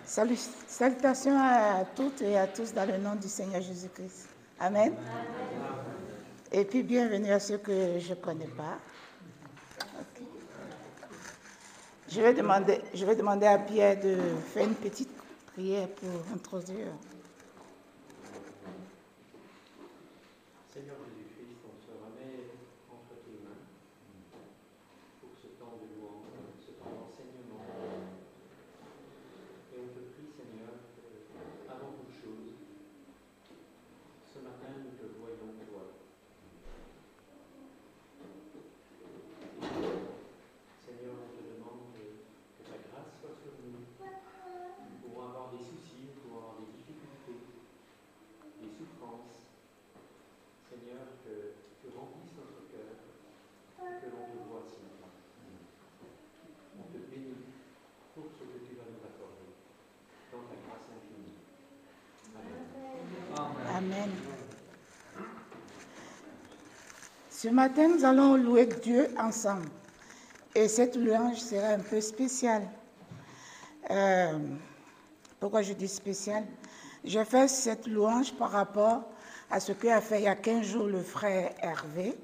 Salutations à toutes et à tous dans le nom du Seigneur Jésus-Christ. Amen. Et puis bienvenue à ceux que je ne connais pas. Okay. Je vais demander à Pierre de faire une petite prière pour introduire. Seigneur Jésus-Christ, on se remet entre tes mains pour ce temps de louange, ce temps d'enseignement. Et on te prie, Seigneur, avant toute chose, ce matin nous te voyons toi. Seigneur, on te demande que ta grâce soit sur nous. Nous pouvons avoir des soucis, nous pouvons avoir des difficultés, des souffrances. Seigneur, que tu remplisses notre cœur et que l'on te voie ce matin. On te bénit pour ce que tu vas nous accorder dans ta grâce infinie. Amen. Amen. Ce matin, nous allons louer Dieu ensemble. Et cette louange sera un peu spéciale. Pourquoi je dis spéciale? Je fais cette louange par rapport à ce qu'a fait il y a 15 jours le frère Hervé.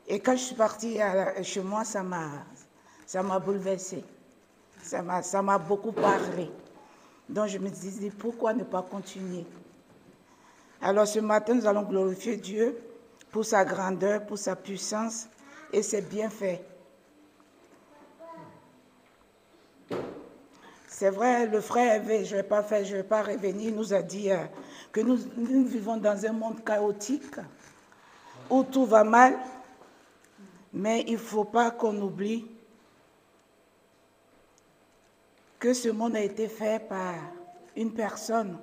Et quand je suis partie chez moi, ça m'a bouleversée. Ça m'a beaucoup parlé. Donc je me disais, pourquoi ne pas continuer? Alors ce matin, nous allons glorifier Dieu pour sa grandeur, pour sa puissance et ses bienfaits. C'est vrai, le frère Hervé, je ne vais pas revenir, nous a dit que nous vivons dans un monde chaotique où tout va mal, mais il ne faut pas qu'on oublie que ce monde a été fait par une personne,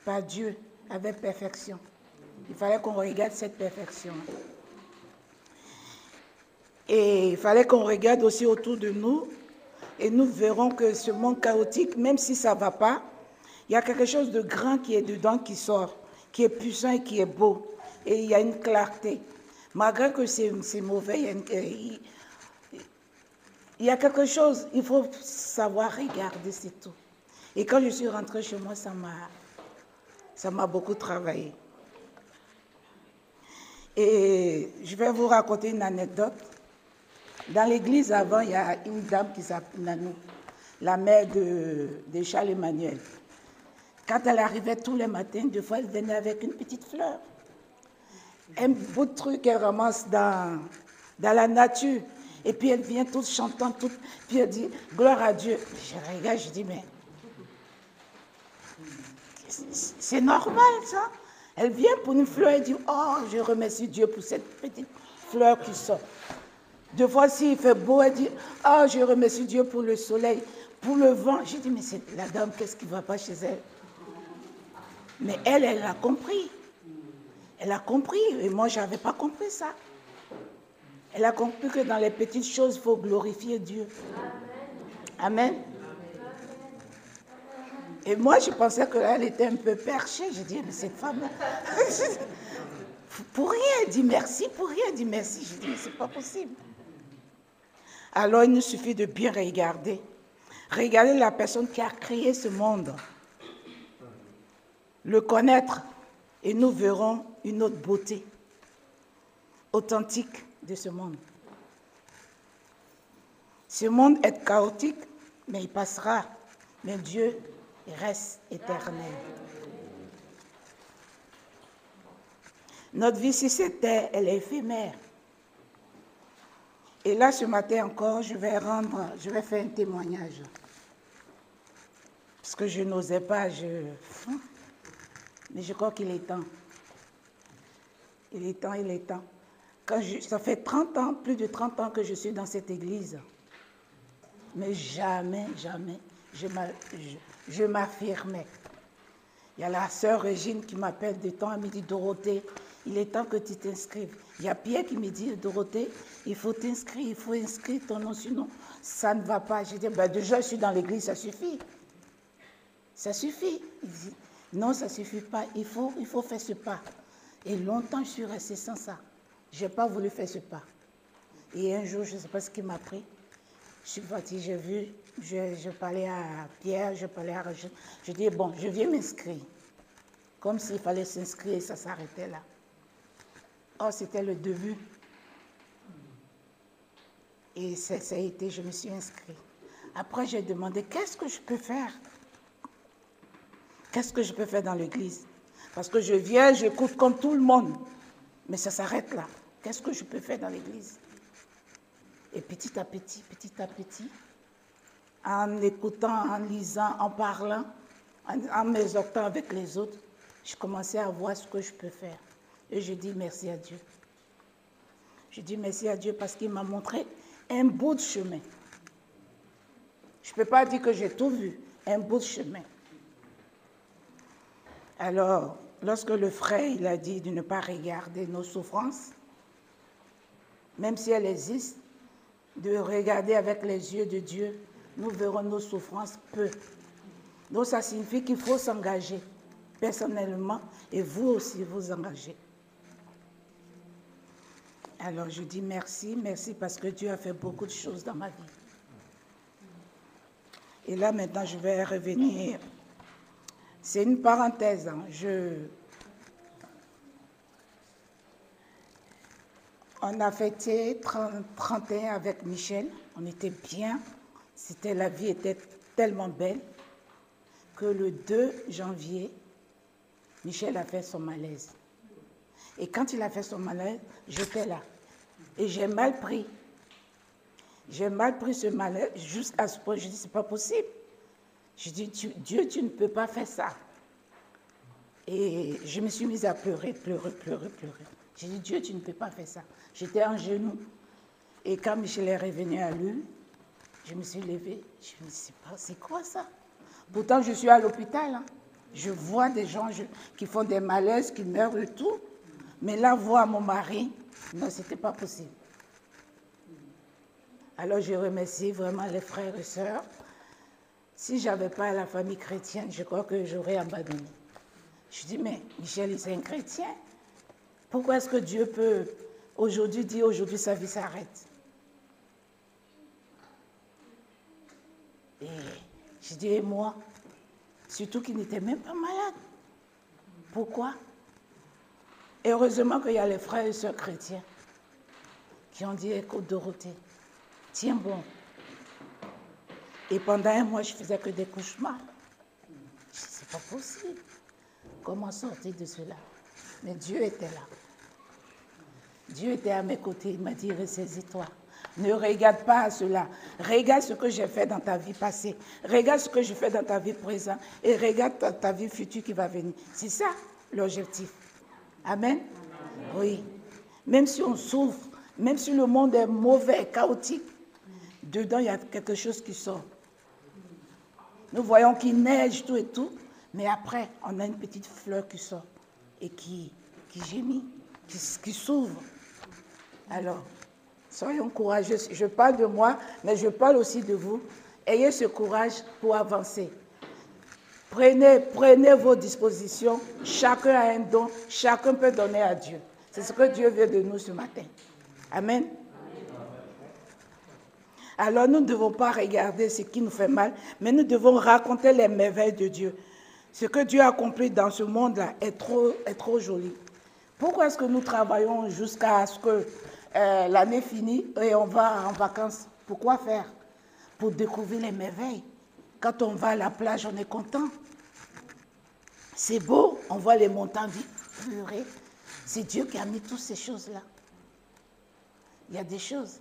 par Dieu, avec perfection. Il fallait qu'on regarde cette perfection. Et il fallait qu'on regarde aussi autour de nous. Et nous verrons que ce monde chaotique, même si ça ne va pas, il y a quelque chose de grand qui est dedans, qui sort, qui est puissant et qui est beau. Et il y a une clarté. Malgré que c'est mauvais, il y a quelque chose, il faut savoir regarder, c'est tout. Et quand je suis rentrée chez moi, ça m'a beaucoup travaillé. Et je vais vous raconter une anecdote. Dans l'église avant, il y a une dame qui s'appelle Nanou, la mère de Charles Emmanuel. Quand elle arrivait tous les matins, des fois, elle venait avec une petite fleur. Un beau truc qu'elle ramasse dans la nature. Et puis elle vient toute chantant, puis elle dit « Gloire à Dieu ». Je regarde, je dis « Mais c'est normal ça ». Elle vient pour une fleur et dit « Oh, je remercie Dieu pour cette petite fleur qui sort ». Deux fois, s'il fait beau, elle dit « Ah, je remercie Dieu pour le soleil, pour le vent ». J'ai dit « Mais c'est la dame, qu'est-ce qui ne va pas chez elle ?» Mais elle a compris. Elle a compris, et moi, je n'avais pas compris ça. Elle a compris que dans les petites choses, il faut glorifier Dieu. Amen. Et moi, je pensais qu'elle était un peu perchée. J'ai dit « Mais cette femme, pour rien, elle dit merci, pour rien, elle dit merci. » J'ai dit « Mais ce n'est pas possible. » Alors, il nous suffit de bien regarder. Regarder la personne qui a créé ce monde. Le connaître. Et nous verrons une autre beauté authentique de ce monde. Ce monde est chaotique, mais il passera. Mais Dieu reste éternel. Notre vie sur cette terre, elle est éphémère. Et là, ce matin encore, je vais faire un témoignage. Parce que je n'osais pas, mais je crois qu'il est temps. Il est temps. Ça fait 30 ans, plus de 30 ans que je suis dans cette église. Mais jamais, je m'affirmais. Il y a la sœur Régine qui m'appelle de temps, elle me dit « Dorothée, il est temps que tu t'inscrives. » Il y a Pierre qui me dit « Dorothée, il faut t'inscrire, il faut inscrire ton nom, sinon ça ne va pas. » J'ai dit « Déjà, je suis dans l'église, ça suffit. » Ça suffit. Il dit « Non, ça ne suffit pas, il faut faire ce pas. » Et longtemps, je suis restée sans ça. Je n'ai pas voulu faire ce pas. Et un jour, je ne sais pas ce qui m'a pris. Je suis partie, j'ai vu, je parlais à Pierre, je parlais à Rachel. Je dis, bon, je viens m'inscrire. Comme s'il fallait s'inscrire et ça s'arrêtait là. Oh, c'était le début. Et ça a été, je me suis inscrite. Après, j'ai demandé, qu'est-ce que je peux faire? Qu'est-ce que je peux faire dans l'église? Parce que je viens, j'écoute comme tout le monde. Mais ça s'arrête là. Qu'est-ce que je peux faire dans l'église? Et petit à petit, en écoutant, en lisant, en parlant, en m'exhortant avec les autres, je commençais à voir ce que je peux faire. Et je dis merci à Dieu. Je dis merci à Dieu parce qu'il m'a montré un bout de chemin. Je ne peux pas dire que j'ai tout vu, un bout de chemin. Alors, lorsque le frère il a dit de ne pas regarder nos souffrances, même si elles existent, de regarder avec les yeux de Dieu, nous verrons nos souffrances peu. Donc ça signifie qu'il faut s'engager personnellement et vous aussi vous engager. Alors je dis merci, merci parce que Dieu a fait beaucoup de choses dans ma vie. Et là maintenant je vais revenir. C'est une parenthèse. Hein. On a fêté 31 avec Michel. On était bien. La vie était tellement belle que le 2 janvier, Michel a fait son malaise. Et quand il a fait son malaise, j'étais là. Et j'ai mal pris. J'ai mal pris ce malaise jusqu'à ce point. Je dis, c'est pas possible. Je dis, Dieu, tu ne peux pas faire ça. Et je me suis mise à pleurer. J'ai dit, Dieu, tu ne peux pas faire ça. J'étais en genoux. Et quand Michel est revenu à lui, je me suis levée. Je me suis dit, c'est quoi ça? Pourtant, je suis à l'hôpital. Hein. Je vois des gens qui font des malaises, qui meurent et tout. Mais là, voir mon mari, non, ce n'était pas possible. Alors, je remercie vraiment les frères et sœurs. Si je n'avais pas la famille chrétienne, je crois que j'aurais abandonné. Je dis, mais Michel, c'est un chrétien. Pourquoi est-ce que Dieu peut aujourd'hui dire, aujourd'hui sa vie s'arrête? Et je dis, et moi, surtout qu'il n'était même pas malade. Pourquoi? Et heureusement qu'il y a les frères et sœurs chrétiens qui ont dit, écoute Dorothée, tiens bon. Et pendant un mois, je faisais que des cauchemars. Je dis, c'est pas possible. Comment sortir de cela? Mais Dieu était là. Dieu était à mes côtés. Il m'a dit, ressaisis-toi. Ne regarde pas à cela. Regarde ce que j'ai fait dans ta vie passée. Regarde ce que je fais dans ta vie présente. Et regarde ta vie future qui va venir. C'est ça l'objectif. Amen? Oui. Même si on souffre, même si le monde est mauvais, chaotique, dedans, il y a quelque chose qui sort. Nous voyons qu'il neige, tout et tout, mais après, on a une petite fleur qui sort et qui gémit, qui s'ouvre. Alors, soyons courageux. Je parle de moi, mais je parle aussi de vous. Ayez ce courage pour avancer. Prenez vos dispositions. Chacun a un don. Chacun peut donner à Dieu. C'est ce que Dieu veut de nous ce matin. Amen. Alors nous ne devons pas regarder ce qui nous fait mal, mais nous devons raconter les merveilles de Dieu. Ce que Dieu a accompli dans ce monde-là est trop joli. Pourquoi est-ce que nous travaillons jusqu'à ce que l'année finisse et on va en vacances? Pourquoi faire? Pour découvrir les merveilles. Quand on va à la plage, on est content. C'est beau, on voit les montagnes purées. C'est Dieu qui a mis toutes ces choses-là. Il y a des choses.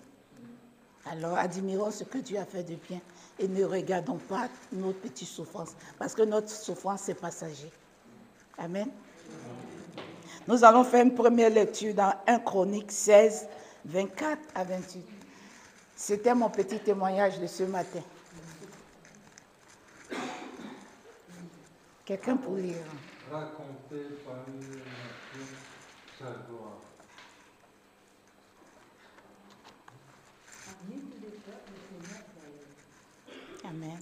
Alors, admirons ce que Dieu a fait de bien et ne regardons pas nos petites souffrances, parce que notre souffrance, c'est passager. Amen. Nous allons faire une première lecture dans 1 Chronique 16, 24 à 28. C'était mon petit témoignage de ce matin. Quelqu'un pour lire. Racontez parmi les nations sa gloire. Amen.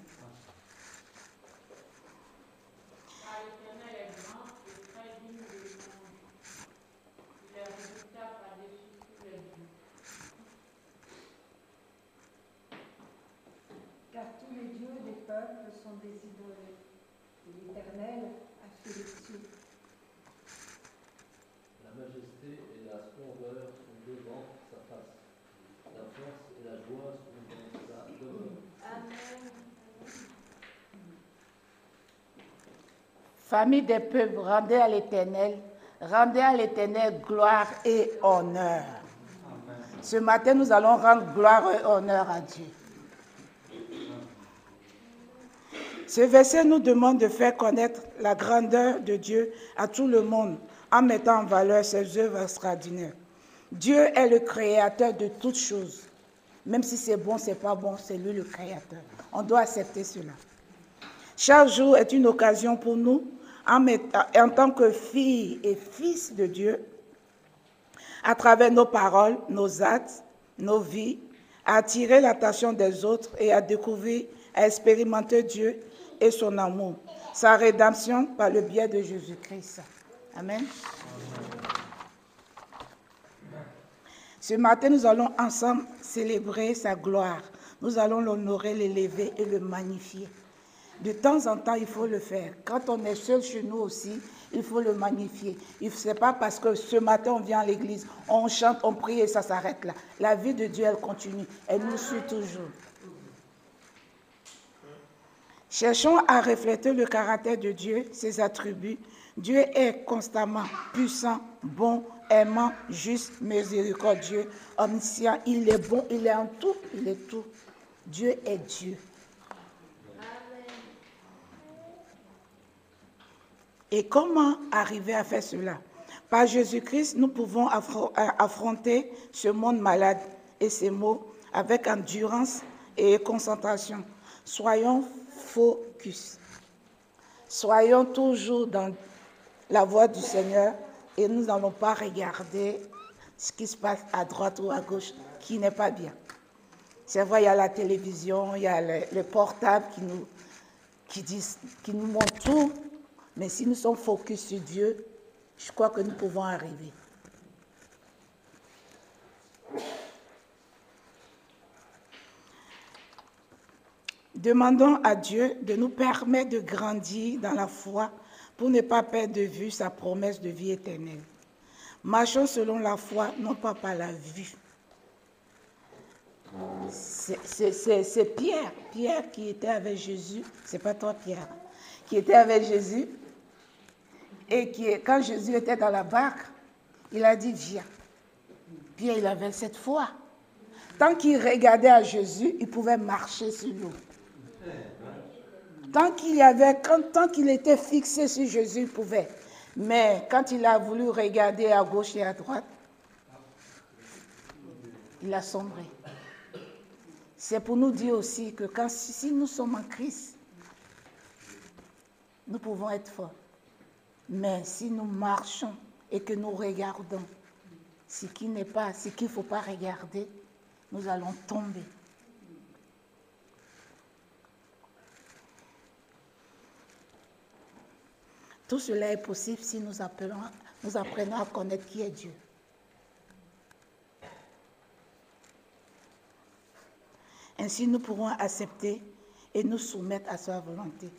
peuples sont des idoles, et l'Éternel a fait les cieux. La majesté et la splendeur sont devant sa face. La force et la joie sont dans sa demeure. Amen. Famille des peuples, rendez à l'Éternel gloire et honneur. Amen. Ce matin, nous allons rendre gloire et honneur à Dieu. Ce verset nous demande de faire connaître la grandeur de Dieu à tout le monde en mettant en valeur ses œuvres extraordinaires. Dieu est le créateur de toutes choses. Même si c'est bon, c'est pas bon, c'est lui le créateur. On doit accepter cela. Chaque jour est une occasion pour nous, en tant que filles et fils de Dieu, à travers nos paroles, nos actes, nos vies, à attirer l'attention des autres et à découvrir, à expérimenter Dieu et son amour, sa rédemption par le biais de Jésus-Christ. Amen. Ce matin, nous allons ensemble célébrer sa gloire. Nous allons l'honorer, l'élever et le magnifier. De temps en temps, il faut le faire. Quand on est seul chez nous aussi, il faut le magnifier. Ce n'est pas parce que ce matin, on vient à l'église, on chante, on prie et ça s'arrête là. La vie de Dieu, elle continue. Elle nous suit toujours. Cherchons à refléter le caractère de Dieu, ses attributs. Dieu est constamment puissant, bon, aimant, juste, miséricordieux, omniscient. Il est bon, il est en tout, il est tout. Dieu est Dieu. Et comment arriver à faire cela? Par Jésus-Christ, nous pouvons affronter ce monde malade et ses maux avec endurance et concentration. Soyons focus. Soyons toujours dans la voie du Seigneur et nous n'allons pas regarder ce qui se passe à droite ou à gauche qui n'est pas bien. C'est vrai, il y a la télévision, il y a les portables qui nous montrent tout. Mais si nous sommes focus sur Dieu, je crois que nous pouvons arriver. Demandons à Dieu de nous permettre de grandir dans la foi pour ne pas perdre de vue sa promesse de vie éternelle. Marchons selon la foi, non pas par la vue. C'est Pierre qui était avec Jésus, c'est pas toi Pierre, qui était avec Jésus. Et quand Jésus était dans la barque, il a dit, viens. Pierre, il avait cette foi. Tant qu'il regardait à Jésus, il pouvait marcher sur l'eau. Tant qu'il était fixé sur Jésus, il pouvait. Mais quand il a voulu regarder à gauche et à droite, il a sombré. C'est pour nous dire aussi que si nous sommes en Christ, nous pouvons être forts. Mais si nous marchons et que nous regardons ce qu'il ne faut pas regarder, nous allons tomber. Tout cela est possible si nous apprenons à connaître qui est Dieu. Ainsi, nous pourrons accepter et nous soumettre à sa volonté.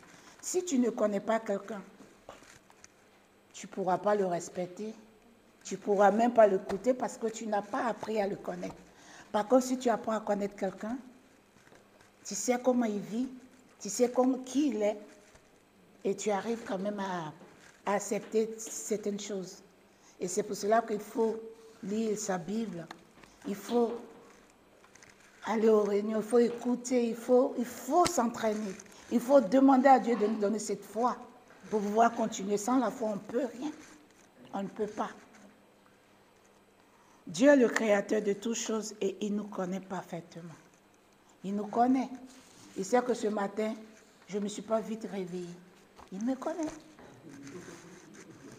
Si tu ne connais pas quelqu'un, tu ne pourras pas le respecter, tu ne pourras même pas l'écouter parce que tu n'as pas appris à le connaître. Par contre, si tu apprends à connaître quelqu'un, tu sais comment il vit, tu sais qui il est, et tu arrives quand même à accepter certaines choses. Et c'est pour cela qu'il faut lire sa Bible, il faut aller aux réunions, il faut écouter, il faut s'entraîner, il faut demander à Dieu de nous donner cette foi. Pour pouvoir continuer. Sans la foi, on ne peut rien. On ne peut pas. Dieu est le créateur de toutes choses et il nous connaît parfaitement. Il nous connaît. Il sait que ce matin, je ne me suis pas vite réveillée. Il me connaît.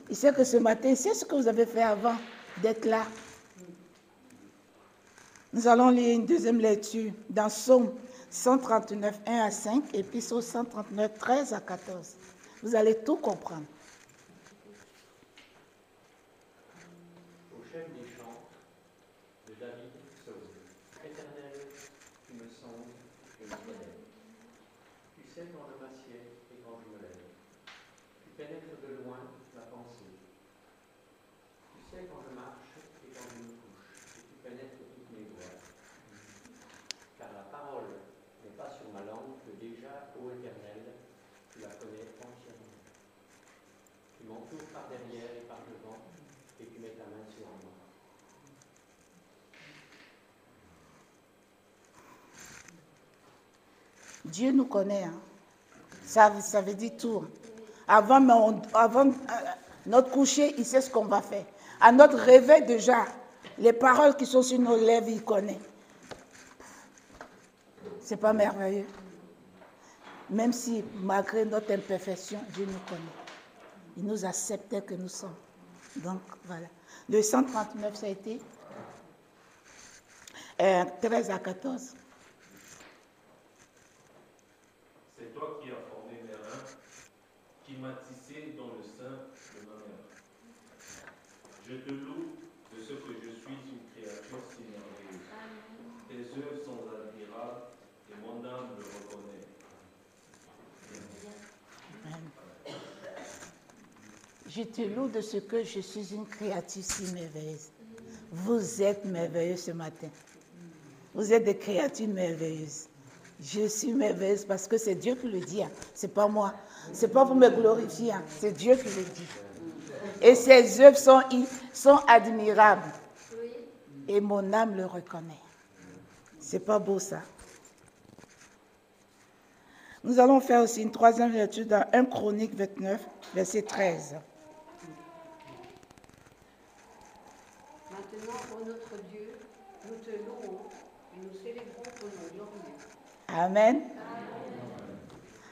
Il sait que ce matin, il sait ce que vous avez fait avant d'être là. Nous allons lire une deuxième lecture dans Psaume 139, 1 à 5 et puis Psaume 139, 13 à 14. Vous allez tout comprendre. Au chef des chants de David, Psaume. Éternel, tu me sondes et me connais. Tu sais quand je m'assieds et quand je me lève. Tu pénètres de loin ma pensée. Tu sais quand je marche et quand je me couche. Et tu pénètres toutes mes voies. Car la parole n'est pas sur ma langue que déjà, ô Éternel, tu la connais entièrement. Tu m'entoures par derrière et par devant, et tu mets ta main sur moi. Dieu nous connaît. Hein. Ça veut dire tout. Avant notre coucher, il sait ce qu'on va faire. À notre réveil déjà, les paroles qui sont sur nos lèvres, il connaît. C'est pas merveilleux. Même si, malgré notre imperfection, Dieu nous connaît. Il nous accepte tel que nous sommes. Donc, voilà. Le 139, ça a été 13 à 14. C'est toi qui as formé mes reins, qui m'as tissé dans le sein de ma mère. Je te loue de ce que je suis une créature si merveilleuse. Tes œuvres sont admirables et mon âme le reconnaît. Amen. Je te loue de ce que je suis une créature si merveilleuse. Vous êtes merveilleux ce matin. Vous êtes des créatures merveilleuses. Je suis merveilleuse parce que c'est Dieu qui le dit. Hein. C'est pas moi. C'est pas pour me glorifier. Hein. C'est Dieu qui le dit. Et ses œuvres sont admirables. Et mon âme le reconnaît. C'est pas beau ça. Nous allons faire aussi une troisième lecture dans 1 Chronique 29, verset 13. Maintenant, ô notre Dieu, nous te louons et nous célébrons ton nom glorieux. Amen.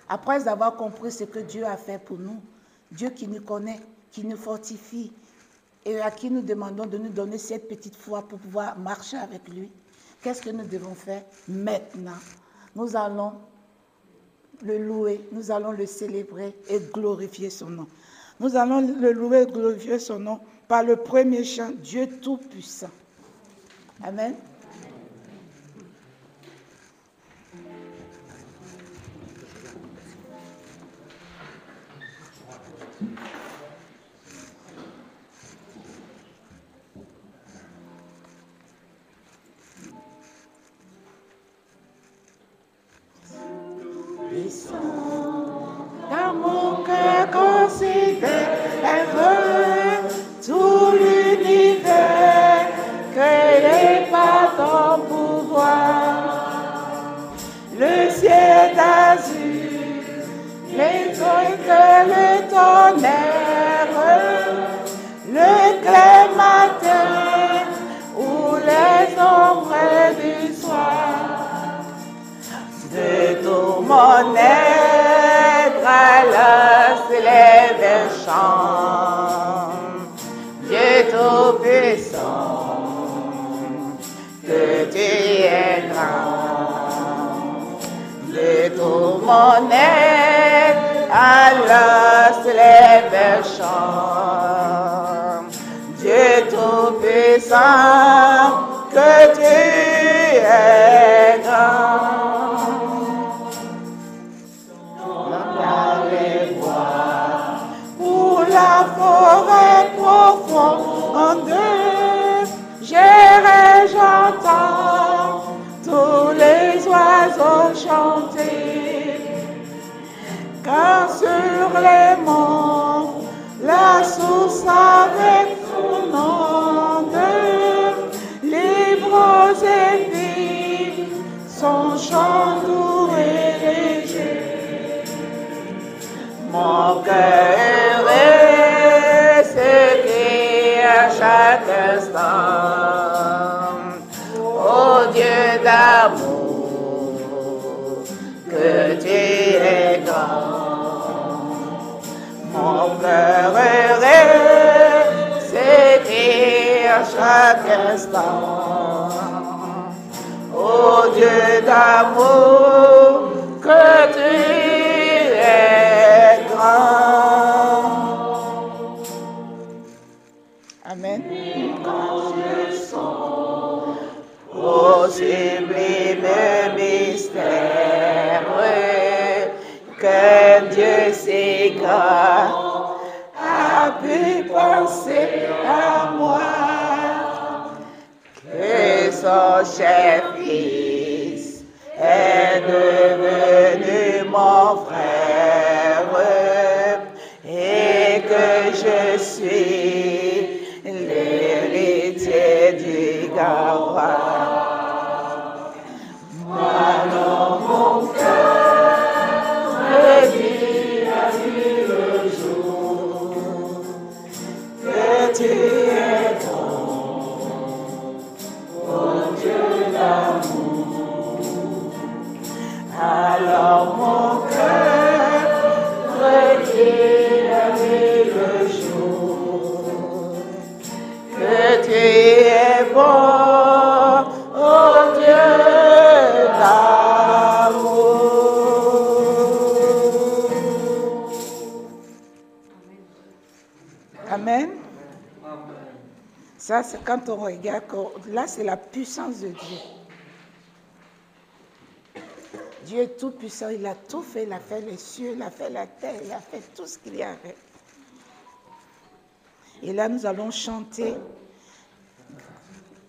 Après avoir compris ce que Dieu a fait pour nous, Dieu qui nous connaît, qui nous fortifie et à qui nous demandons de nous donner cette petite foi pour pouvoir marcher avec lui, qu'est-ce que nous devons faire maintenant? Nous allons le louer, nous allons le célébrer et glorifier son nom. Nous allons le louer et glorifier son nom par le premier chant, Dieu Tout-Puissant. Amen. Dans mon cœur considère tout l'univers, créé par ton pouvoir. Le ciel d'azur, les étoiles, le tonnerre, le clair matin ou les ombres du soir. De tout mon être, alors s'élève un chant. Dieu Tout-Puissant, que tu es grand. De tout mon être, alors s'élève un chant. Dieu Tout-Puissant, que tu es grand. La forêt profonde, j'irai, j'entends tous les oiseaux chanter. Car sur les monts, la source avec son onde, libre et vive, son chant doux et léger. Mon cœur est ce qui à chaque instant, ô Dieu d'amour, que tu es grand. Mon cœur est ce qui à chaque instant, ô Dieu d'amour, que tu es grand. Amen. Quand je sens au sublime mystère, si grand a pu penser à moi que son cher fils est devenu mon frère et que je suis l'héritier du grand roi. Alors mon cœur me dit à lui le jour que tu es bon, oh Dieu d'amour. Alors mon cœur me dit à lui le jour que tu es bon, oh Dieu d'amour. Amen. Ça, c'est quand on regarde, là, c'est la puissance de Dieu. Dieu est tout puissant, il a tout fait, il a fait les cieux, il a fait la terre, il a fait tout ce qu'il y avait. Et là, nous allons chanter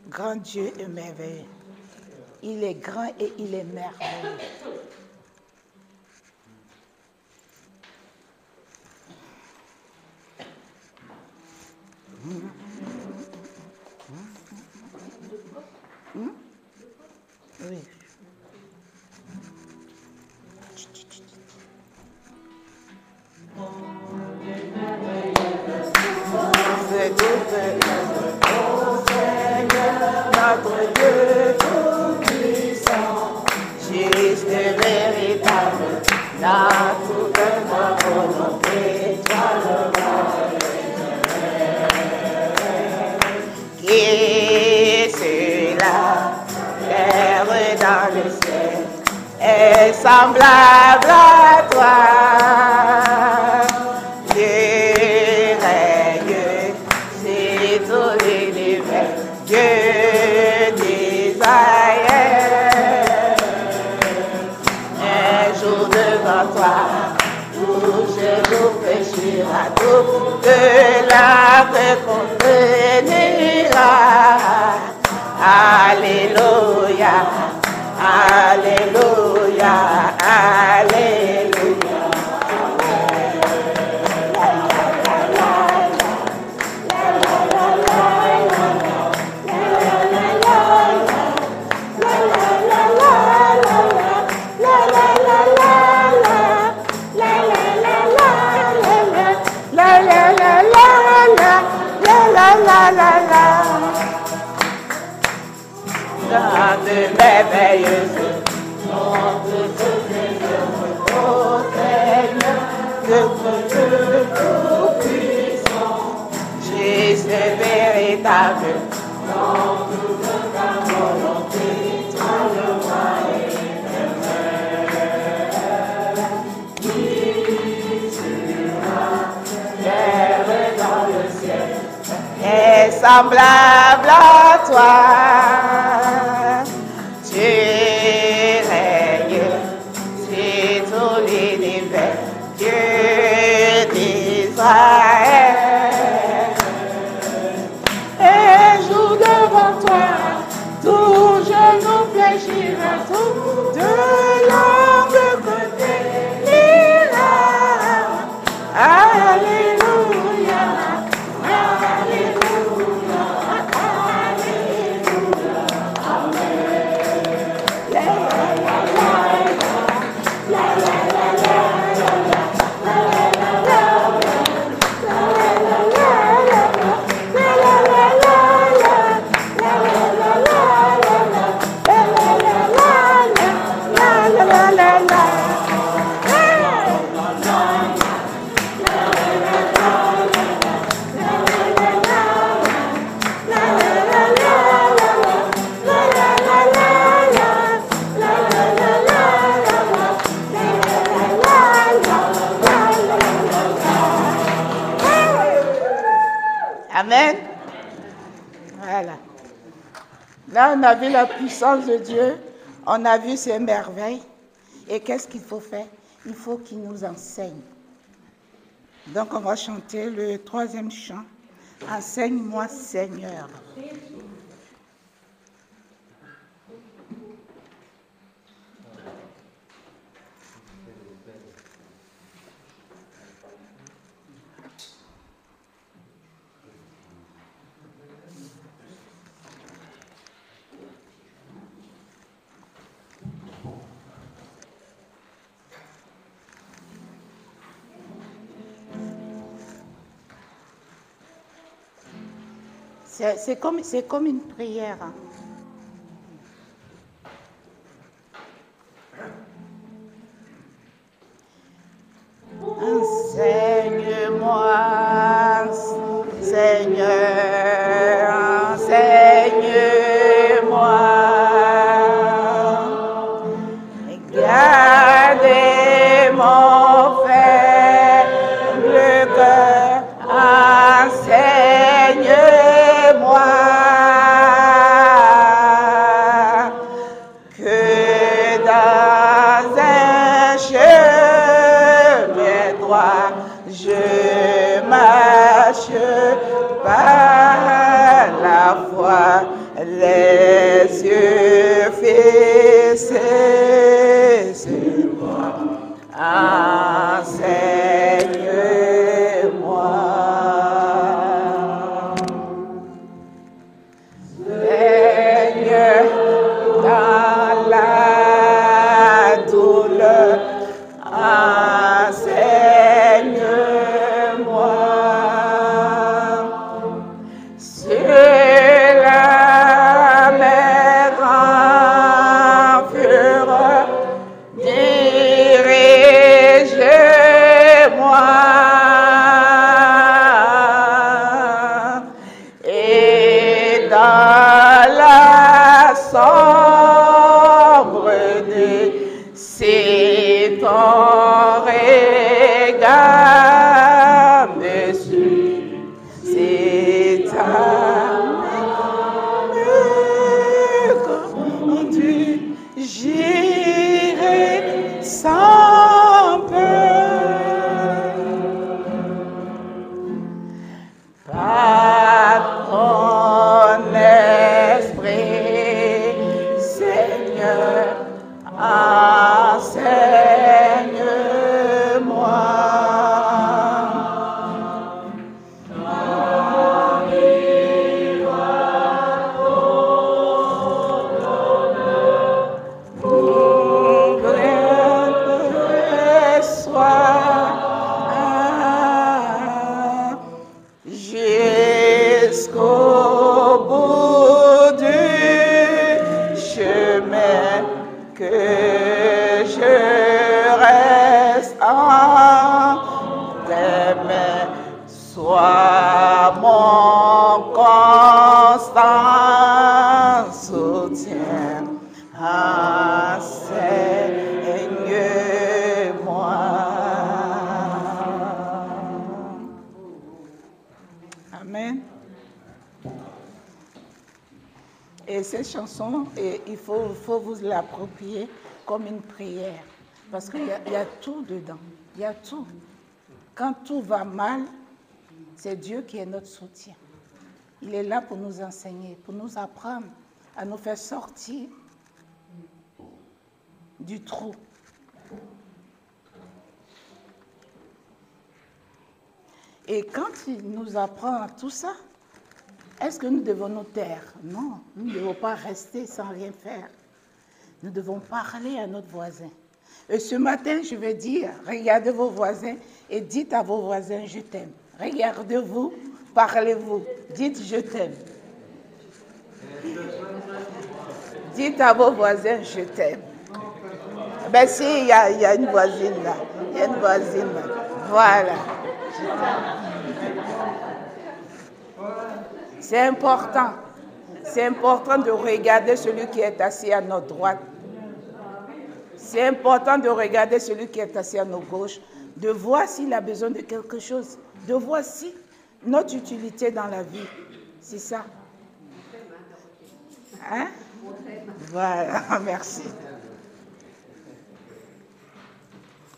Grand Dieu et merveilleux. Il est grand et il est merveilleux. Oui. Notre Dieu tout-puissant, juste et véritable, dans toute notre volonté, toi le roi qui est sur la terre et dans le ciel, est semblable à toi. Dieu règne sur tout l'univers, Dieu d'Israël. Un jour devant toi, tout genou fléchira, toute la réconciliera. Alléluia, Alléluia, Alléluia. Grande, merveilleuse, notre Dieu, ô Seigneur, notre Dieu tout-puissant, juste et véritable, dans toute ta volonté, toi le roi éternel, qui sur la terre et dans le ciel, est semblable à toi. Tu règnes sur tout l'univers, Dieu d'Israël. Un jour devant toi, tout genou fléchira, toute langue confessera. Alléluia, Alléluia, Alléluia, Amen. La la la la la la Amen. Voilà. Là, on a vu la puissance de Dieu, on a vu ses merveilles. Et qu'est-ce qu'il faut faire? Il faut qu'il nous enseigne. Donc, on va chanter le 3e chant. Enseigne-moi, Seigneur. C'est comme une prière. Enseigne-moi, Seigneur, enseigne-moi. Gardez mon faible cœur, enseigne-moi. Que dans un chemin droit, je marche par la foi, les yeux fixés sur toi. Enseigne-moi. Seigneur, dans la douleur, enseigne-moi. Sur la mer en fureur, dirige-moi. Et dans la sombre nuit, c'est ton regard me suit, c'est ta main me conduit, j'irai sans peur. Par ton esprit, Seigneur, enseigne-moi. Jusqu'au bout du chemin, que je reste en tes mains. Sois mon constant soutien. Enseigne-moi. Amen. Et cette chanson, il faut vous l'approprier comme une prière. Parce qu'il y a tout dedans. Il y a tout. Quand tout va mal, c'est Dieu qui est notre soutien. Il est là pour nous enseigner, pour nous apprendre à nous faire sortir du trou. Et quand il nous apprend tout ça, est-ce que nous devons nous taire? Non, nous ne devons pas rester sans rien faire. Nous devons parler à notre voisin. Et ce matin, je vais dire, regardez vos voisins et dites à vos voisins, je t'aime. Regardez-vous, parlez-vous, dites je t'aime. Dites à vos voisins, je t'aime. Ben si, il y a une voisine là. Il y a une voisine là. Voilà. C'est important. C'est important de regarder celui qui est assis à notre droite. C'est important de regarder celui qui est assis à nos gauches, de voir s'il a besoin de quelque chose, de voir si notre utilité dans la vie, c'est ça. Hein? Voilà, merci.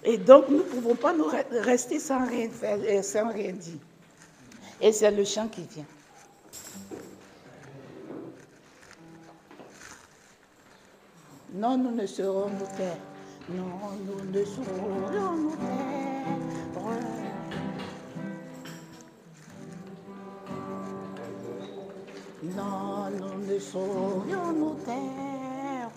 Et donc, nous ne pouvons pas nous rester sans rien faire, sans rien dire. Et c'est le chant qui vient. Non, nous ne serons nous taire. Non, nous ne serons nous taire. Non, nous ne saurions nous taire.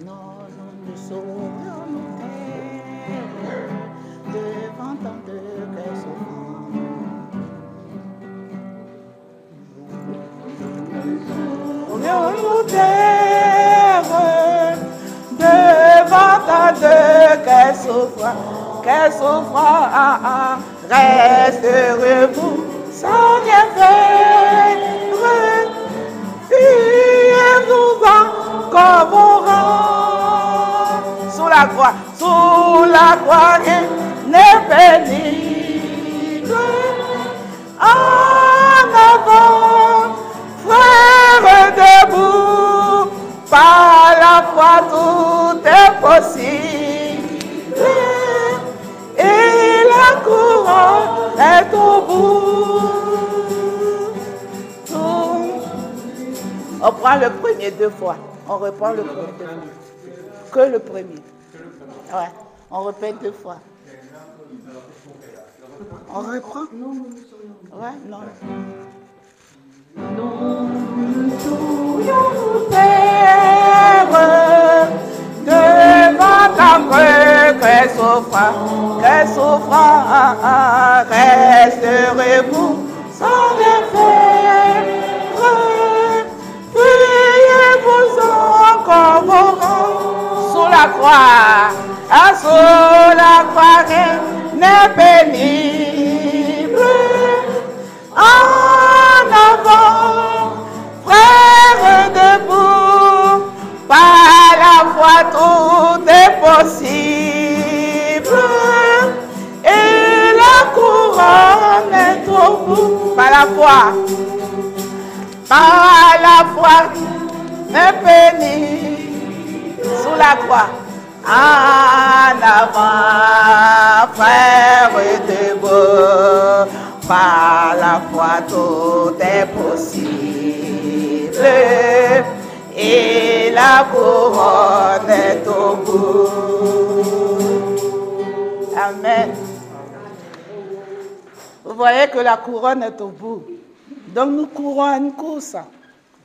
Non, nous ne saurions nous taire devant tant de cœurs souffrants. Nous taire devant tant de cœurs souffrants, resterez-vous sans rien faire, fuyez-vous comme vos rangs. Sous la croix, rien n'est pénible. En avant, frères debout, par la foi tout est possible. Et la couronne est au bout. On prend le premier 2 fois. On reprend le premier 2 fois. Que le premier. Ouais. On répète 2 fois. On reprend? Ouais, non. Nous saurions nous taire devant ta que souffrant, resterez-vous sans rien faire. Fuyez-vous encore vos rangs. Sous la croix, rien n'est pénible. En avant, frères debout, par la foi tout est possible. Et la couronne est au bout. Par la foi, n'est pénible. Sous la croix, en avant, frères debout, par la foi tout est possible. Et la couronne est au bout. Amen. Vous voyez que la couronne est au bout. Donc nous courons une course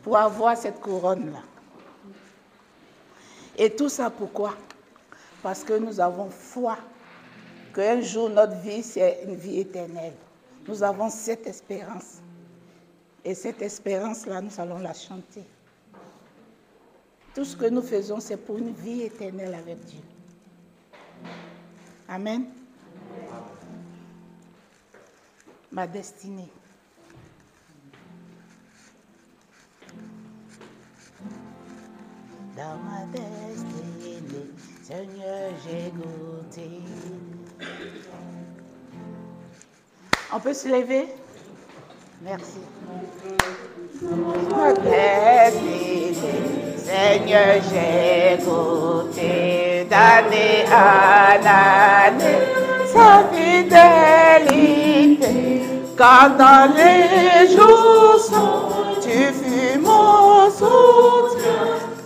pour avoir cette couronne-là. Et tout ça pourquoi? Parce que nous avons foi qu'un jour notre vie, c'est une vie éternelle. Nous avons cette espérance. Et cette espérance-là, nous allons la chanter. Tout ce que nous faisons, c'est pour une vie éternelle avec Dieu. Amen. Ma destinée. Dans ma destinée, Seigneur, j'ai goûté. On peut se lever? Merci. Ma destinée, Seigneur, j'ai goûté d'année en année sa fidélité. Quand dans les jours sombres, tu fus mon soutien.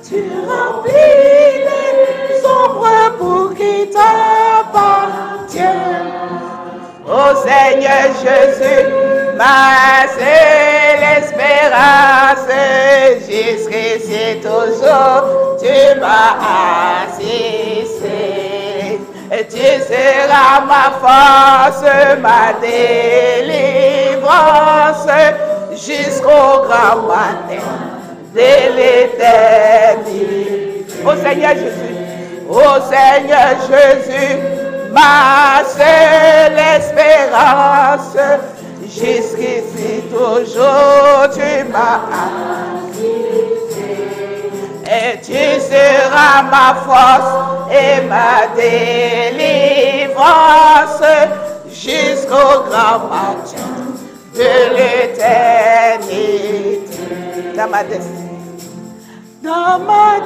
Tu remplis les ombres pour qui t'appartiennent. Ô Seigneur Jésus, ma seule espérance, jusqu'ici toujours, tu m'as assisté. Et tu seras ma force, ma délivrance, jusqu'au grand matin de l'éternité. Ô Seigneur Jésus, ma seule espérance, jusqu'ici toujours tu m'as assisté. Et tu seras ma force et ma délivrance, l'espérance jusqu'au grand matin de l'éternité. Dans ma destinée, dans ma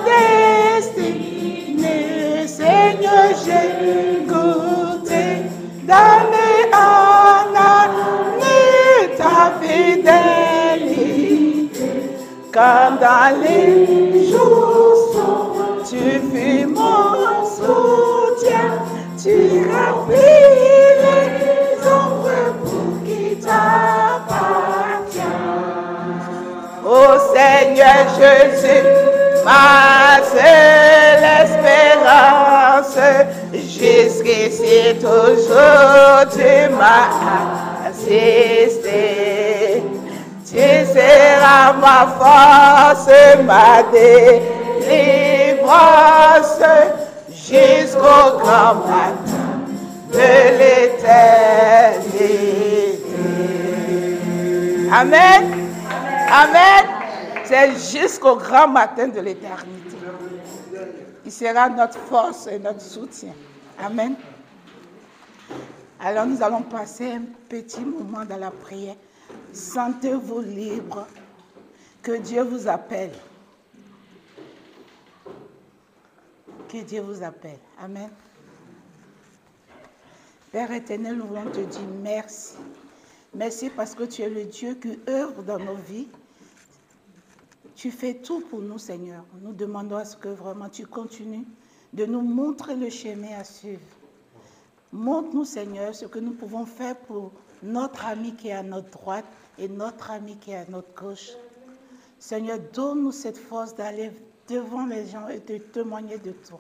destinée, Seigneur, j'ai goûté d'année en année ta fidélité. Quand dans les jours sombres, tu fus mon soutien, tu remplis les ombres pour qui t'appartient. Ô Seigneur Jésus, ma seule espérance, jusqu'ici toujours tu m'as assisté. Tu seras ma force, ma délivrance, jusqu'au grand matin de l'éternité. Amen. Amen. C'est jusqu'au grand matin de l'éternité. Il sera notre force et notre soutien. Amen. Alors nous allons passer un petit moment dans la prière. Sentez-vous libre. Que Dieu vous appelle. Que Dieu vous appelle. Amen. Père éternel, nous voulons te dire merci. Merci parce que tu es le Dieu qui œuvre dans nos vies. Tu fais tout pour nous, Seigneur. Nous demandons à ce que vraiment tu continues de nous montrer le chemin à suivre. Montre-nous, Seigneur, ce que nous pouvons faire pour notre ami qui est à notre droite et notre ami qui est à notre gauche. Seigneur, donne-nous cette force d'aller devant les gens et de témoigner de toi.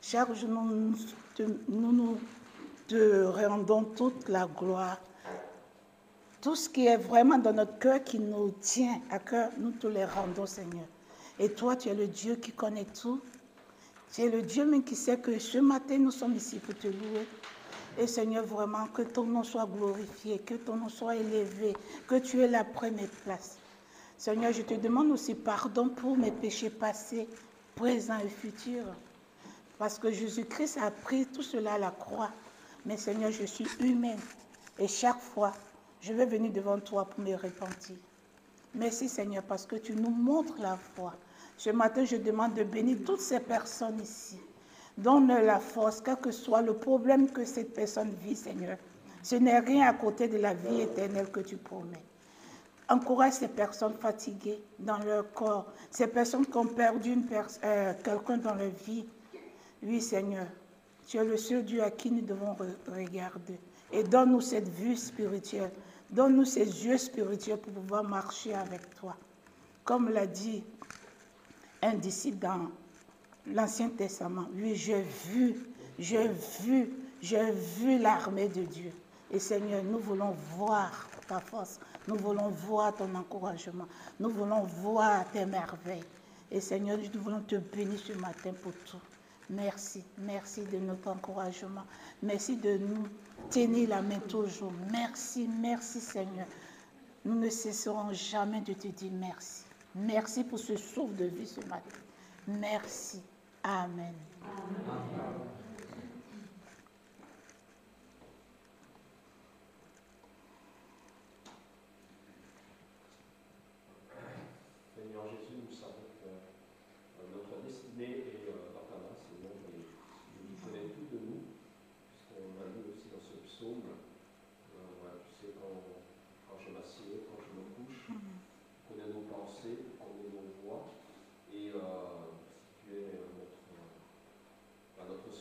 Chaque jour, nous te rendons toute la gloire. Tout ce qui est vraiment dans notre cœur, qui nous tient à cœur, nous te les rendons, Seigneur. Et toi, tu es le Dieu qui connaît tout. Tu es le Dieu même qui sait que ce matin, nous sommes ici pour te louer. Et Seigneur, vraiment, que ton nom soit glorifié, que ton nom soit élevé, que tu aies la première place. Seigneur, je te demande aussi pardon pour mes péchés passés, présents et futurs. Parce que Jésus-Christ a pris tout cela à la croix. Mais Seigneur, je suis humaine. Et chaque fois, je vais venir devant toi pour me repentir. Merci Seigneur parce que tu nous montres la foi. Ce matin, je demande de bénir toutes ces personnes ici. Donne-leur la force, quel que soit le problème que cette personne vit, Seigneur. Ce n'est rien à côté de la vie éternelle que tu promets. Encourage ces personnes fatiguées dans leur corps, ces personnes qui ont perdu quelqu'un dans leur vie. Oui, Seigneur, tu es le seul Dieu à qui nous devons regarder. Et donne-nous cette vue spirituelle. Donne-nous ces yeux spirituels pour pouvoir marcher avec toi. Comme l'a dit un disciple dans l'Ancien Testament. Oui, j'ai vu l'armée de Dieu. Et Seigneur, nous voulons voir ta force. Nous voulons voir ton encouragement. Nous voulons voir tes merveilles. Et Seigneur, nous voulons te bénir ce matin pour tout. Merci. Merci de notre encouragement. Merci de nous tenir la main toujours. Merci Seigneur. Nous ne cesserons jamais de te dire merci. Merci pour ce souffle de vie ce matin. Merci. Amen. Seigneur Jésus, nous savons que notre destinée est dans ta main, Seigneur, et tu connais tout de nous, puisqu'on a lu aussi dans ce psaume. Tu sais, quand je m'assieds, quand je me couche, tu connais nos pensées, tu connais nos voix, et si tu es notre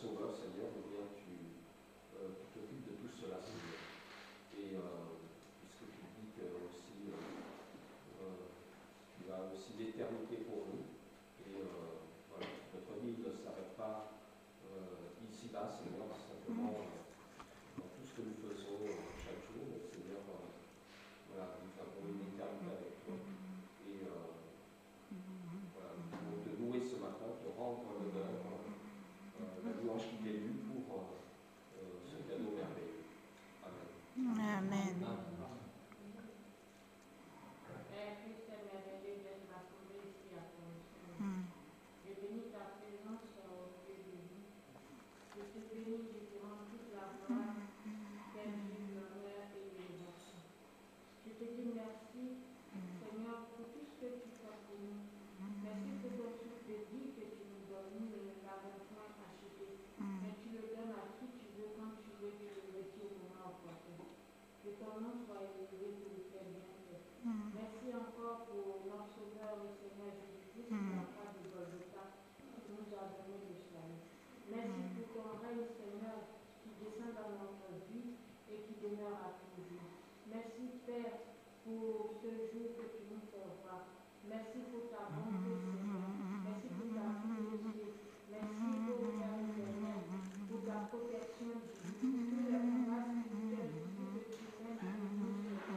Merci pour ta bonté, Seigneur. Merci pour ta fidélité. Merci pour ta éternelle, pour ta protection. Pour toutes les grâces spirituelles, pour tout ce que tu fais avec nous, Seigneur.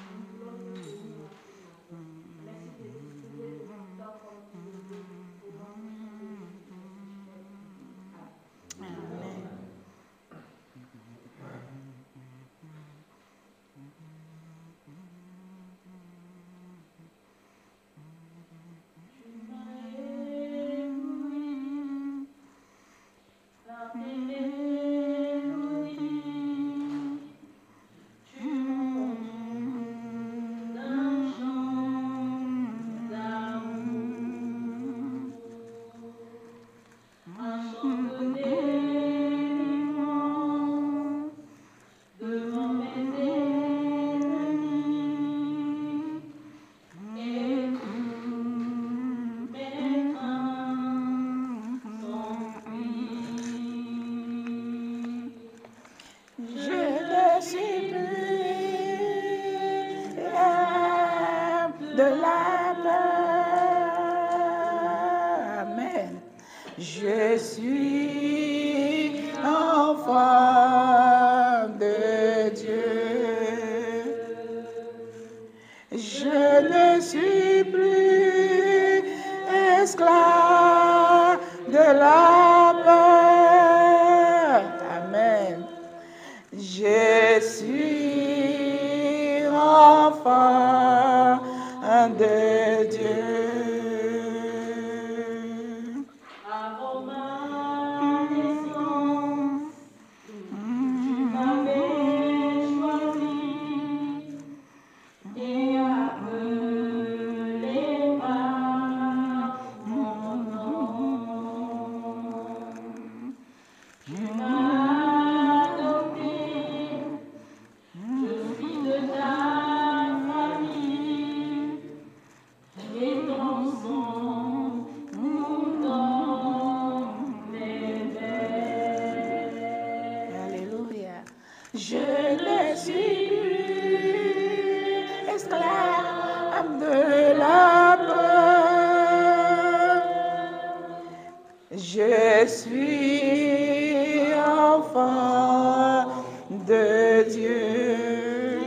Nous voulons te bénir en ce matin. Merci de disposer de ton temps comme tu le veux. Au nom puissant de Jésus-Christ. Amen. Je suis enfant de Dieu. Je ne suis plus esclave de la peur. Amen. Je suis enfant de Dieu. Je suis enfant de Dieu.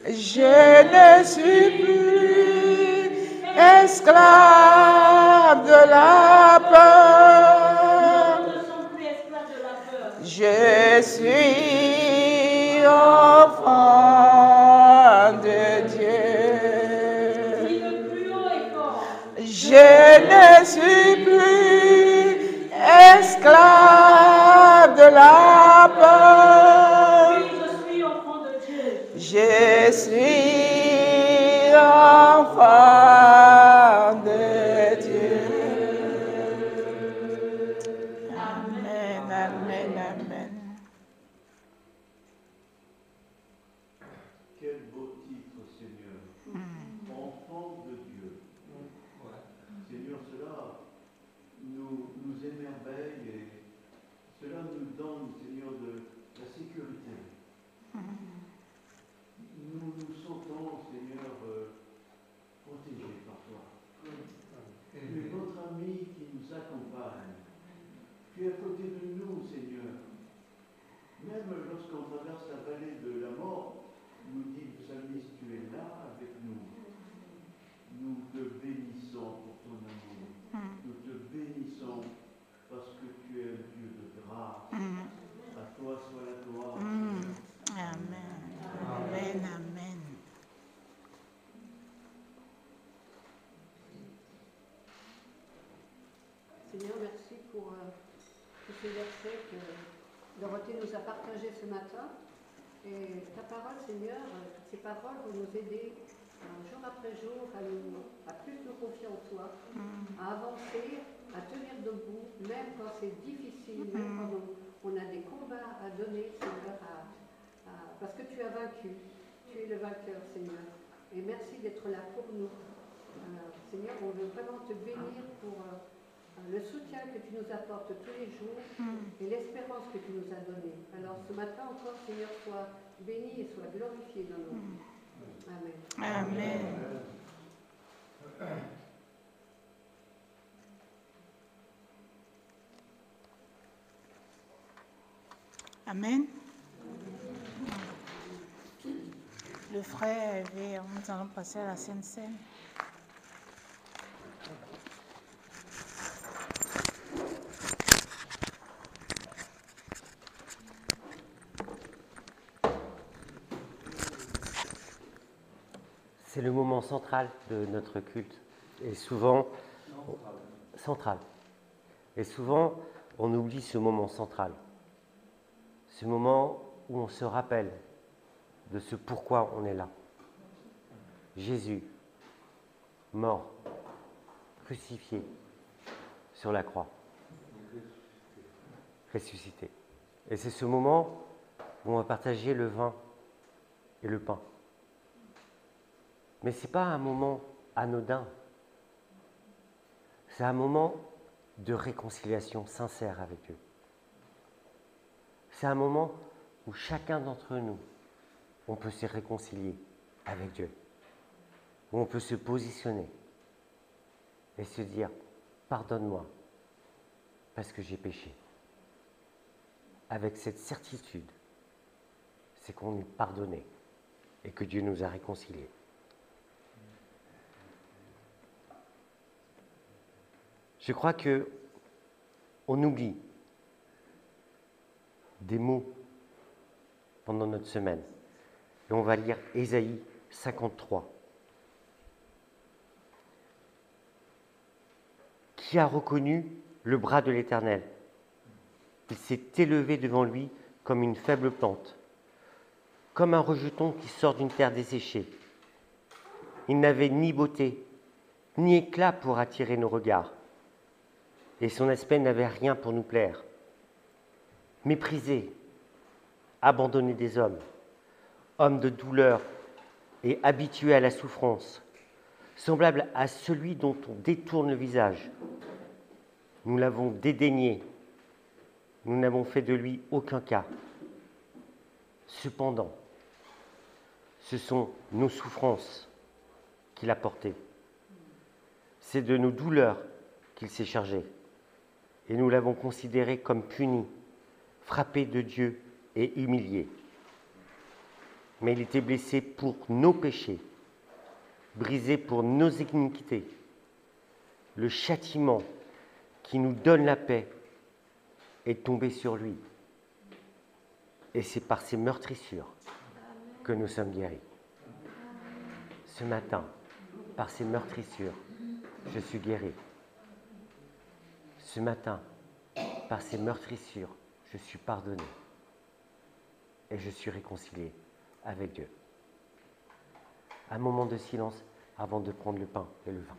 Je ne suis plus esclave de la peur. Je suis enfant de Dieu. Je ne suis plus esclave de la peur. Je suis enfant de Dieu. Amen, amen, amen. Quel beau titre, Seigneur. Enfant de Dieu. Seigneur, cela nous émerveille et cela nous donne, Seigneur, de la sécurité. Nous nous sentons, Seigneur, protégés par toi. Tu es notre ami qui nous accompagne. Tu es à côté de nous, Seigneur. Même lorsqu'on traverse la vallée de la mort, nous dit le psalmiste, tu es là avec nous. Nous te bénissons pour ton amour. Nous te bénissons parce que tu es un Dieu de grâce. À toi soit la gloire. Amen. Amen. Amen. Seigneur, merci pour tous ces versets que Dorothée nous a partagés ce matin. Et ta parole, Seigneur, ces paroles vont nous aider jour après jour à plus nous confier en toi, à avancer, à tenir debout, même quand c'est difficile, même quand on a des combats à donner, Seigneur, parce que tu as vaincu. Tu es le vainqueur, Seigneur. Et merci d'être là pour nous. Seigneur, on veut vraiment te bénir pour le soutien que tu nous apportes tous les jours et l'espérance que tu nous as donnée. Alors ce matin encore, Seigneur, sois béni et sois glorifié dans nos vies. Amen. Amen. Amen. Le frère Hervé, nous allons passer à la Sainte Seine. C'est le moment central de notre culte. Et souvent, central. Et souvent, on oublie ce moment central. Ce moment où on se rappelle de ce pourquoi on est là. Jésus, mort, crucifié sur la croix, ressuscité. Et c'est ce moment où on va partager le vin et le pain. Mais ce n'est pas un moment anodin. C'est un moment de réconciliation sincère avec Dieu. C'est un moment où chacun d'entre nous, on peut se réconcilier avec Dieu. Où on peut se positionner et se dire « Pardonne-moi parce que j'ai péché ». Avec cette certitude, c'est qu'on est pardonné et que Dieu nous a réconciliés. Je crois qu'on oublie des mots pendant notre semaine. Et on va lire Ésaïe 53. Qui a reconnu le bras de l'Éternel? Il s'est élevé devant lui comme une faible plante, comme un rejeton qui sort d'une terre desséchée. Il n'avait ni beauté, ni éclat pour attirer nos regards. Et son aspect n'avait rien pour nous plaire. Méprisé, abandonné des hommes, homme de douleur et habitué à la souffrance, semblable à celui dont on détourne le visage. Nous l'avons dédaigné, nous n'avons fait de lui aucun cas. Cependant, ce sont nos souffrances qu'il a portées. C'est de nos douleurs qu'il s'est chargé. Et nous l'avons considéré comme puni, frappé de Dieu et humilié. Mais il était blessé pour nos péchés, brisé pour nos iniquités. Le châtiment qui nous donne la paix est tombé sur lui. Et c'est par ses meurtrissures que nous sommes guéris. Ce matin, par ses meurtrissures, je suis guéri. Ce matin, par ces meurtrissures, je suis pardonné et je suis réconcilié avec Dieu. Un moment de silence avant de prendre le pain et le vin.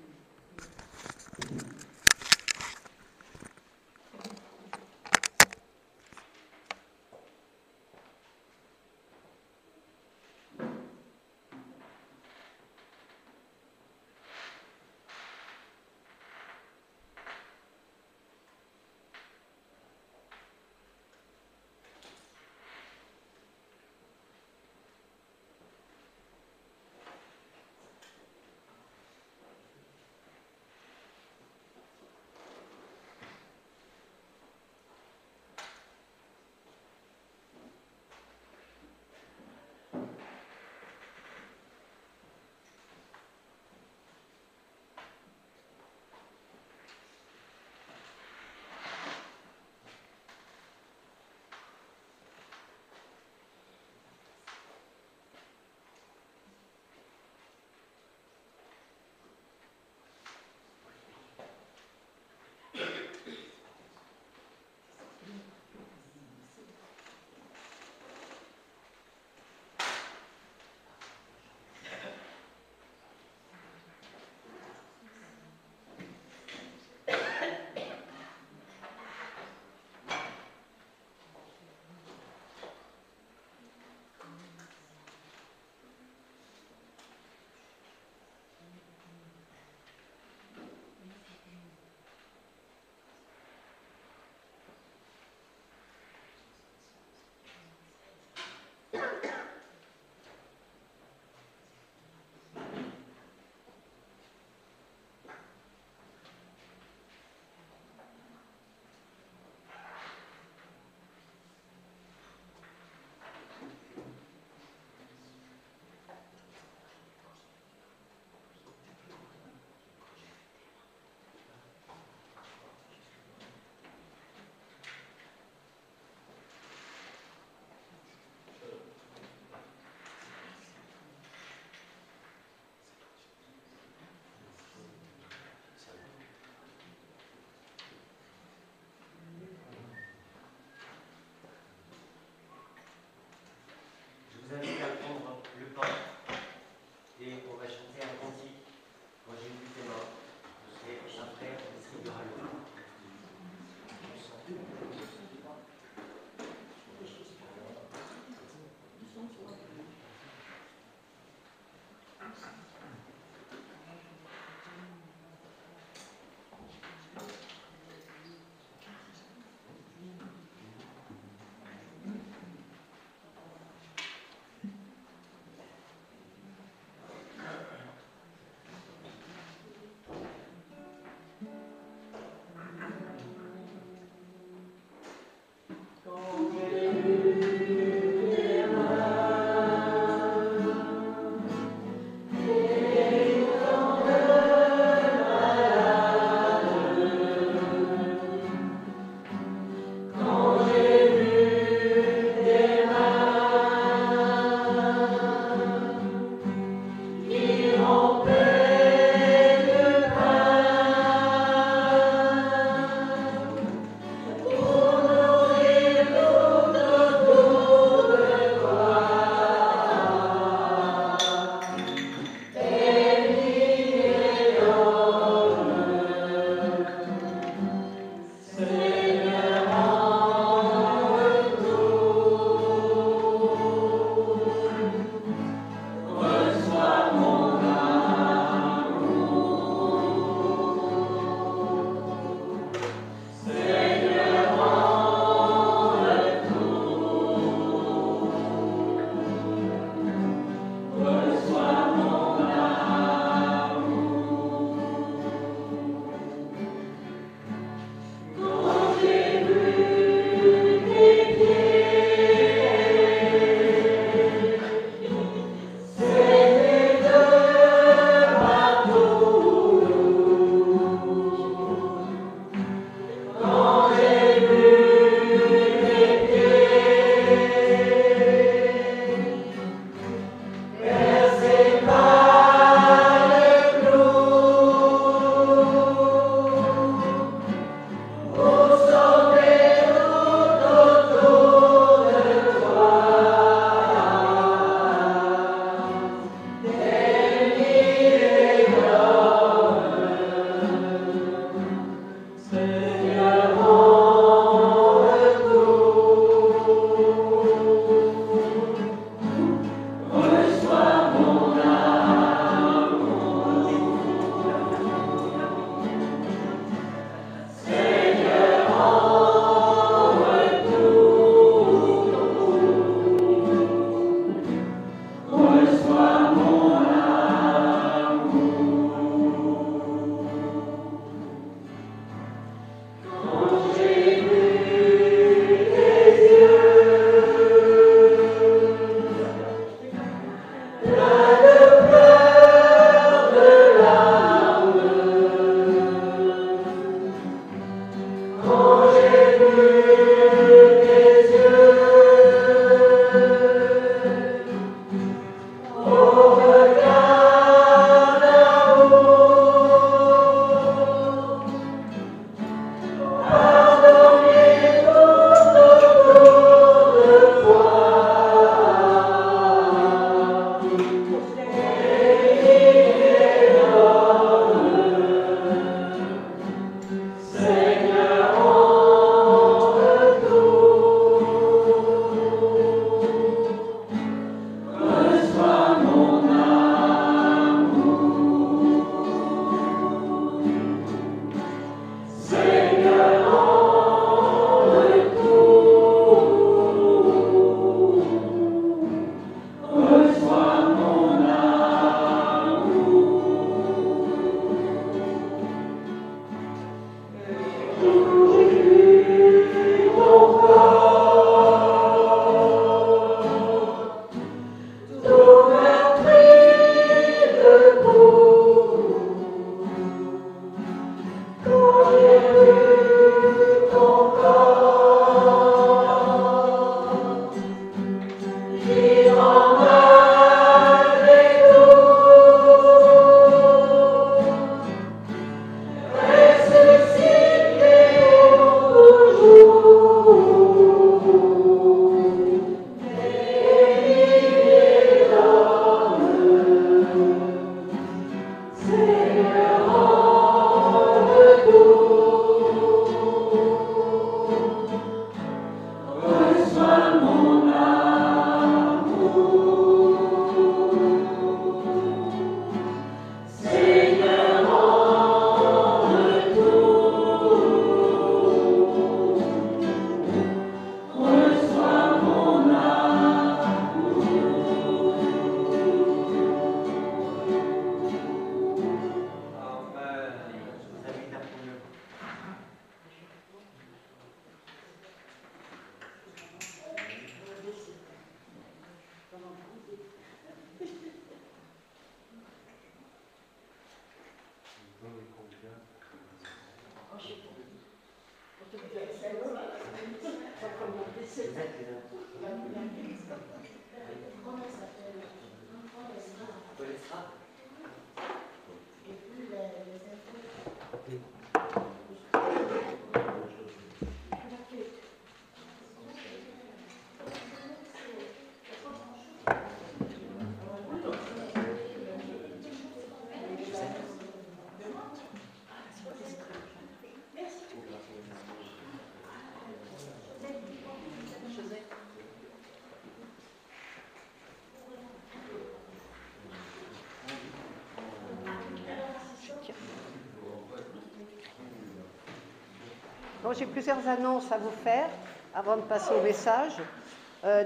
Bon, j'ai plusieurs annonces à vous faire avant de passer au message.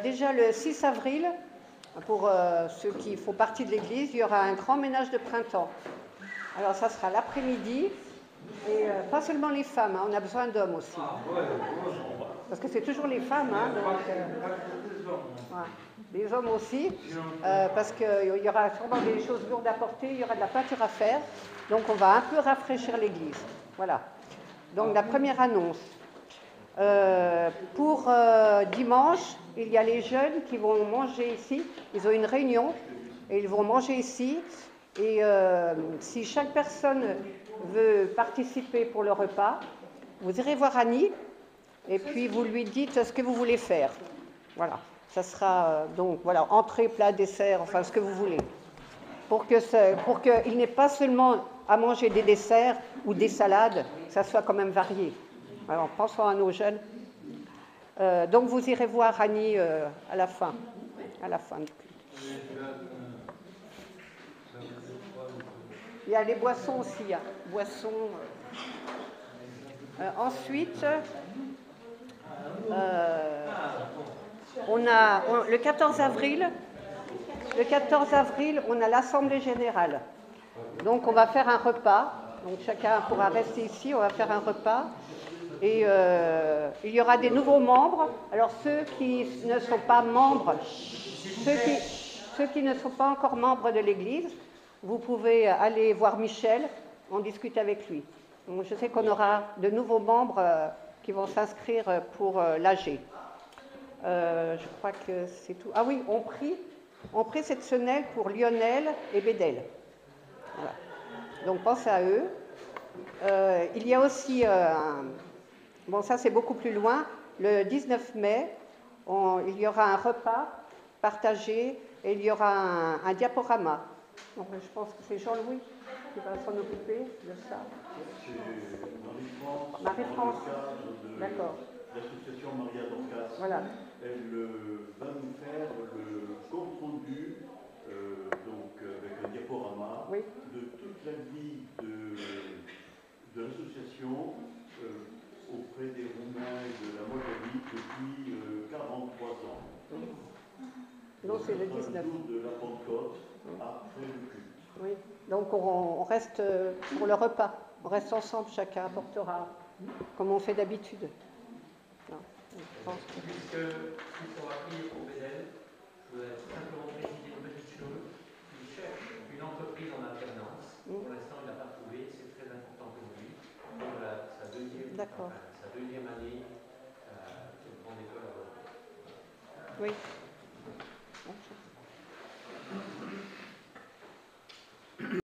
Déjà le 6 avril, pour ceux qui font partie de l'Église, il y aura un grand ménage de printemps. Alors ça sera l'après-midi, et pas seulement les femmes, hein, on a besoin d'hommes aussi. Parce que c'est toujours les femmes, hein, donc, voilà. Les hommes aussi, parce qu'il y aura sûrement des choses lourdes à porter, il y aura de la peinture à faire, donc on va un peu rafraîchir l'église. Voilà. Donc la première annonce. Pour dimanche, il y a les jeunes qui vont manger ici, ils ont une réunion, et ils vont manger ici, et si chaque personne veut participer pour le repas, vous irez voir Annie, et puis vous lui dites ce que vous voulez faire. Voilà. Ça sera donc, voilà, entrée, plat, dessert, enfin ce que vous voulez. Pour qu'il n'ait pas seulement à manger des desserts ou des salades, que ça soit quand même varié. Alors, pensons à nos jeunes. Donc, vous irez voir Annie à la fin du culte. Il y a les boissons aussi, hein. Boissons. Ensuite, le 14 avril, on a l'Assemblée générale. Donc, on va faire un repas. Donc, chacun pourra rester ici, on va faire un repas. Et il y aura des nouveaux membres. Alors, ceux qui ne sont pas membres, ceux qui ne sont pas encore membres de l'Église, vous pouvez aller voir Michel, on discute avec lui. Donc, je sais qu'on aura de nouveaux membres qui vont s'inscrire pour l'AG. Je crois que c'est tout. Ah oui, on prie cette semaine pour Lionel et Bédel. Voilà. Donc pensez à eux. Il y a aussi, bon ça c'est beaucoup plus loin, le 19 mai, il y aura un repas partagé et il y aura un diaporama. Donc je pense que c'est Jean-Louis qui va s'en occuper de ça. C'est Marie-France. D'accord. L'association Maria Dorcas. Voilà. Elle va nous faire le compte rendu, donc avec un diaporama, oui, de toute la vie de l'association auprès des Roumains et de la Moldavie depuis 43 ans. Donc c'est le 19. Le jour de la Pentecôte après le culte. Oui, donc on reste pour le repas. On reste ensemble, chacun apportera, comme on fait d'habitude. Puisque on va prier pour Bédel, je voudrais simplement préciser une petite chose. Il cherche une entreprise en alternance. Pour l'instant, il n'a pas trouvé. C'est très important pour lui. Pour sa deuxième année de grande école. Oui.